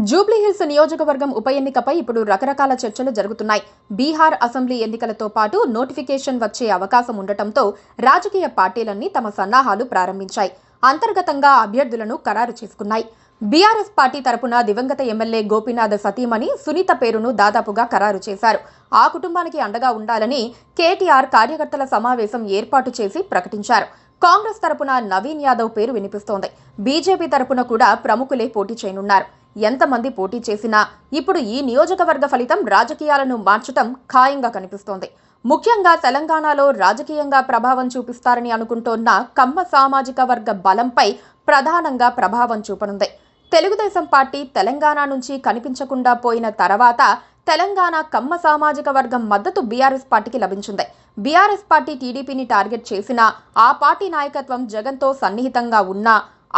జూబ్లీహిల్స్ నియోజకవర్గం ఉప ఎన్నికపై ఇప్పుడు రకరకాల చర్చలు జరుగుతున్నాయి. బీహార్ అసెంబ్లీ ఎన్నికలతో పాటు నోటిఫికేషన్ వచ్చే అవకాశం ఉండటంతో రాజకీయ పార్టీలన్నీ తమ సన్నాహాలు ప్రారంభించాయి. అంతర్గతంగా అభ్యర్థులను ఖరారు చేసుకున్నాయి. బీఆర్ఎస్ పార్టీ తరపున దివంగత ఎమ్మెల్యే గోపీనాథ్ సతీమణి సునీత పేరును దాదాపుగా ఖరారు చేశారు. ఆ కుటుంబానికి అండగా ఉండాలని కేటీఆర్ కార్యకర్తల సమావేశం ఏర్పాటు చేసి ప్రకటించారు. కాంగ్రెస్ తరపున నవీన్ యాదవ్ పేరు వినిపిస్తోంది. బీజేపీ తరపున కూడా ప్రముఖులే పోటీ చేయనున్నారు. ఎంతమంది పోటీ చేసినా ఇప్పుడు ఈ నియోజకవర్గ ఫలితం రాజకీయాలను మార్చటం ఖాయంగా కనిపిస్తోంది. ముఖ్యంగా తెలంగాణలో రాజకీయంగా ప్రభావం చూపిస్తారని అనుకుంటోన్న కమ్మ సామాజిక వర్గ బలంపై ప్రధానంగా ప్రభావం చూపనుంది. తెలుగుదేశం పార్టీ తెలంగాణ నుంచి కనిపించకుండా పోయిన తర్వాత తెలంగాణ కమ్మ సామాజిక వర్గం మద్దతు బీఆర్ఎస్ పార్టీకి లభించింది. బీఆర్ఎస్ పార్టీ టీడీపీని టార్గెట్ చేసినా ఆ పార్టీ నాయకత్వం జగన్తో సన్నిహితంగా ఉన్నా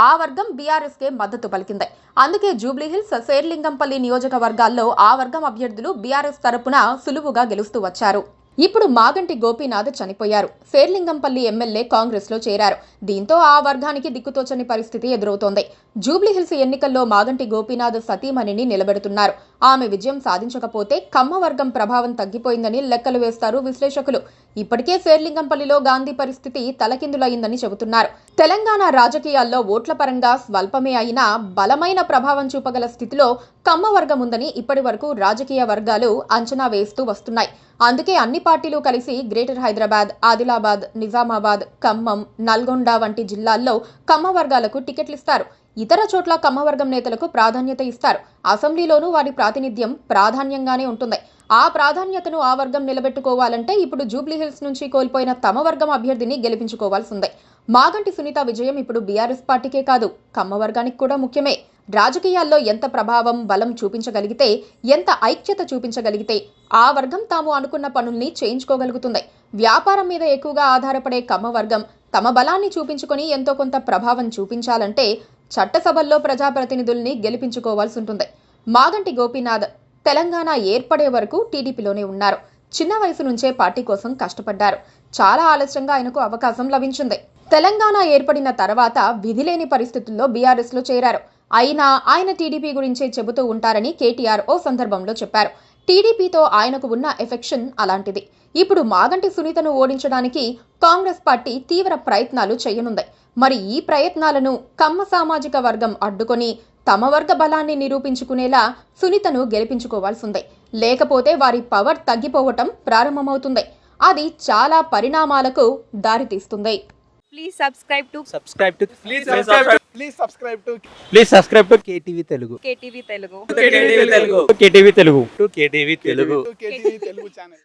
ఆ వర్గం బీఆర్ఎస్కే మద్దతు పలికింది. అందుకే జూబ్లీహిల్స్, శేర్లింగంపల్లి నియోజకవర్గాల్లో ఆ వర్గం అభ్యర్థులు బీఆర్ఎస్ తరపున సులువుగా గెలుస్తూ వచ్చారు. ఇప్పుడు మాగంటి గోపీనాథ్ చనిపోయారు. శేర్లింగంపల్లి ఎమ్మెల్యే కాంగ్రెస్ లో చేరారు. దీంతో ఆ వర్గానికి దిక్కుతోచని పరిస్థితి ఎదురవుతోంది. జూబ్లీహిల్స్ ఎన్నికల్లో మాగంటి గోపీనాథ్ సతీమణిని నిలబెడుతున్నారు. ఆమె విజయం సాధించకపోతే కమ్మ వర్గం ప్రభావం తగ్గిపోయిందని లెక్కలు వేస్తారు విశ్లేషకులు. ఇప్పటికే శేర్లింగంపల్లిలో గాంధీ పరిస్థితి తలకిందులైందని చెబుతున్నారు. తెలంగాణ రాజకీయాల్లో ఓట్ల పరంగా స్వల్పమే అయినా బలమైన ప్రభావం చూపగల స్థితిలో కమ్మ వర్గం ఉందని ఇప్పటి వరకు రాజకీయ వర్గాలు అంచనా వేస్తూ వస్తున్నాయి. అందుకే అన్ని పార్టీలు కలిసి గ్రేటర్ హైదరాబాద్, ఆదిలాబాద్, నిజామాబాద్, ఖమ్మం, నల్గొండ వంటి జిల్లాల్లో కమ్మ వర్గాలకు టికెట్లిస్తారు. ఇతర చోట్ల కమ్మవర్గం నేతలకు ప్రాధాన్యత ఇస్తారు. అసెంబ్లీలోనూ వారి ప్రాతినిధ్యం ప్రాధాన్యంగానే ఉంటుంది. ఆ ప్రాధాన్యతను ఆ వర్గం నిలబెట్టుకోవాలంటే ఇప్పుడు జూబ్లీహిల్స్ నుంచి కోల్పోయిన తమ వర్గం అభ్యర్థిని గెలిపించుకోవాల్సిందే. మాగంటి సునీత విజయం ఇప్పుడు బీఆర్ఎస్ పార్టీకే కాదు, కమ్మ వర్గానికి కూడా ముఖ్యమే. రాజకీయాల్లో ఎంత ప్రభావం, బలం చూపించగలిగితే, ఎంత ఐక్యత చూపించగలిగితే ఆ వర్గం తాము అనుకున్న పనుల్ని చేయించుకోగలుగుతుంది. వ్యాపారం మీద ఎక్కువగా ఆధారపడే కమ్మ వర్గం తమ బలాన్ని చూపించుకొని ఎంతో కొంత ప్రభావం చూపించాలంటే చట్టసభల్లో ప్రజాప్రతినిధుల్ని గెలిపించుకోవాల్సి ఉంటుంది. మాగంటి గోపీనాథ్ తెలంగాణ ఏర్పడే వరకు టీడీపీలోనే ఉన్నారు. చిన్న వయసు నుంచే పార్టీ కోసం కష్టపడ్డారు. చాలా ఆలస్యంగా ఆయనకు అవకాశం లభించింది. తెలంగాణ ఏర్పడిన తర్వాత విధిలేని పరిస్థితుల్లో బీఆర్ఎస్ లో చేరారు. అయినా ఆయన టీడీపీ గురించే చెబుతూ ఉంటారని కేటీఆర్ ఓ సందర్భంలో చెప్పారు. టీడీపీతో ఆయనకు ఉన్న ఎఫెక్షన్ అలాంటిది. ఇప్పుడు మాగంటి సునీతను ఓడించడానికి కాంగ్రెస్ పార్టీ తీవ్ర ప్రయత్నాలు చేయనుంది. మరి ఈ ప్రయత్నాలను కమ్మ సామాజిక వర్గం అడ్డుకొని తమ వర్గ బలాన్ని నిరూపించుకునేలా సునీతను గెలిపించుకోవాల్సిందే. లేకపోతే వారి పవర్ తగ్గిపోవటం ప్రారంభమవుతుంది. అది చాలా పరిణామాలకు దారితీస్తుంది. Please subscribe to KTV Telugu. KTV Telugu. KTV Telugu. KTV Telugu channel.